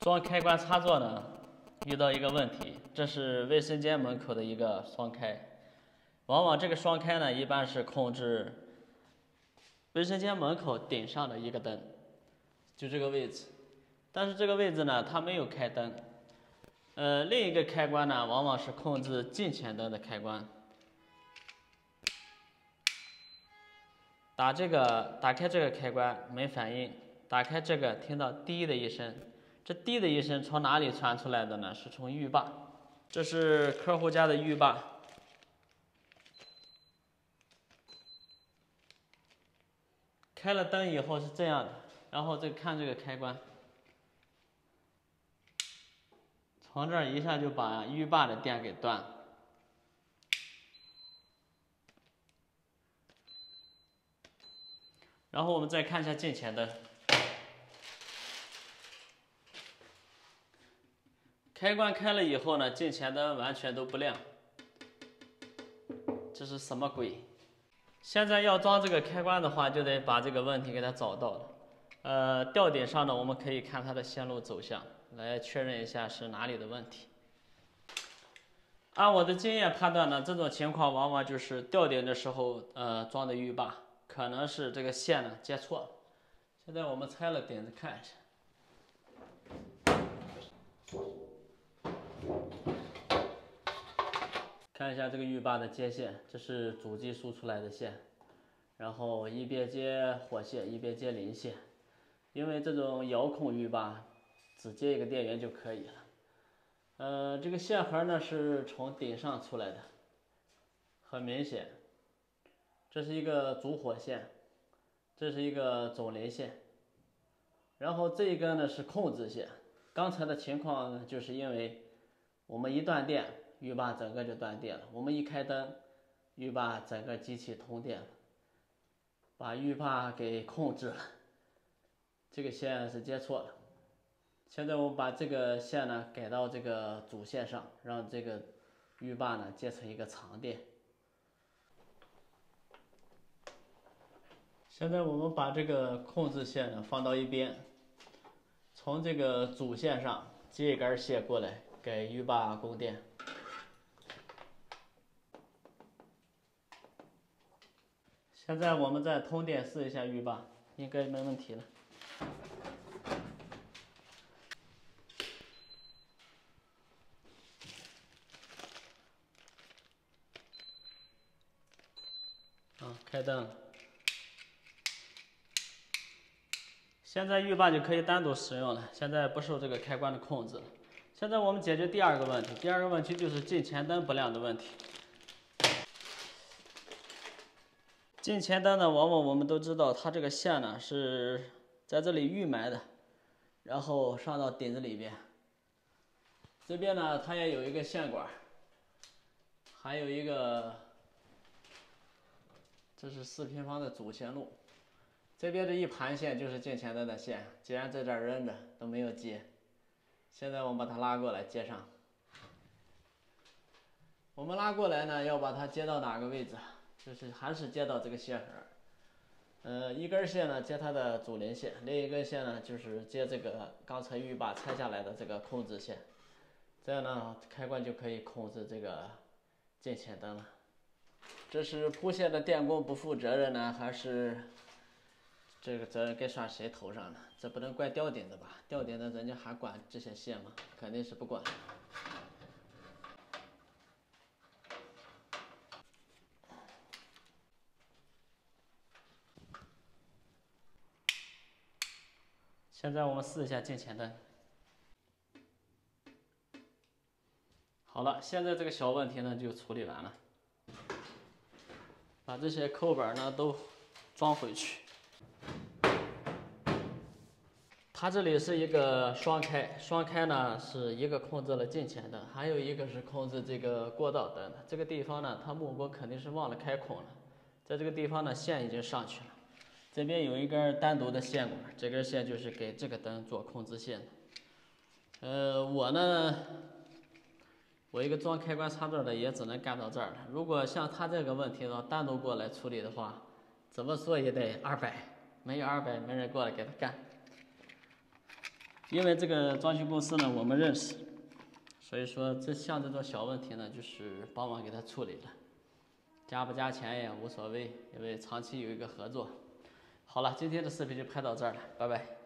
装开关插座呢，遇到一个问题，这是卫生间门口的一个双开，往往这个双开呢，一般是控制卫生间门口顶上的一个灯，就这个位置。但是这个位置呢，它没有开灯。另一个开关呢，往往是控制近前灯的开关。打开这个开关没反应，打开这个听到滴的一声，这滴的一声从哪里传出来的呢？是从浴霸，这是客户家的浴霸。开了灯以后是这样的，然后再看这个开关，从这儿一下就把浴霸的电给断了。然后我们再看一下近前灯，开关开了以后呢，近前灯完全都不亮，这是什么鬼？现在要装这个开关的话，就得把这个问题给它找到了。吊顶上呢，我们可以看它的线路走向，来确认一下是哪里的问题。按我的经验判断呢，这种情况往往就是吊顶的时候，装的浴霸可能是这个线呢接错了。现在我们拆了顶子看一下。看一下这个浴霸的接线，这是主机输出来的线，然后一边接火线，一边接零线。因为这种遥控浴霸只接一个电源就可以了。这个线盒呢是从顶上出来的，很明显，这是一个主火线，这是一个总零线，然后这一根呢是控制线。刚才的情况呢，就是因为我们一断电，浴霸整个就断电了；我们一开灯，浴霸整个机器通电了，把浴霸给控制了。这个线是接错了。现在我们把这个线呢改到这个主线上，让这个浴霸呢接成一个长电。现在我们把这个控制线呢放到一边，从这个主线上接一根线过来给浴霸供电。现在我们再通电试一下浴霸，应该没问题了。开灯了。现在浴霸就可以单独使用了，现在不受这个开关的控制了。现在我们解决第二个问题，第二个问题就是近前灯不亮的问题。近前灯呢，往往我们都知道，它这个线呢是在这里预埋的，然后上到顶子里边。这边呢，它也有一个线管，还有一个，这是4平方的主线路。这边的一盘线就是近前灯的线，既然在这儿扔着都没有接，现在我们把它拉过来接上。我们拉过来呢，要把它接到哪个位置？就是还是接到这个线盒。一根线呢接它的主零线，另一根线呢就是接这个刚才浴霸拆下来的这个控制线。这样呢，开关就可以控制这个近前灯了。这是铺线的电工不负责任呢，还是这个责任该算谁头上呢？这不能怪吊顶的吧？吊顶的人家还管这些线吗？肯定是不管。现在我们试一下近前灯。好了，现在这个小问题呢就处理完了。把这些扣板呢都装回去。它这里是一个双开，双开呢是一个控制了近前灯，还有一个是控制这个过道灯的。这个地方呢，它木工肯定是忘了开孔了，在这个地方呢线已经上去了。这边有一根单独的线管，这根线就是给这个灯做控制线的。我一个装开关插座的也只能干到这儿了。如果像他这个问题呢，单独过来处理的话，怎么说也得200，没有200没人过来给他干。因为这个装修公司呢我们认识，所以说像这种小问题呢，就是帮忙给他处理了，加不加钱也无所谓，因为长期有一个合作。好了，今天的视频就拍到这儿了，拜拜。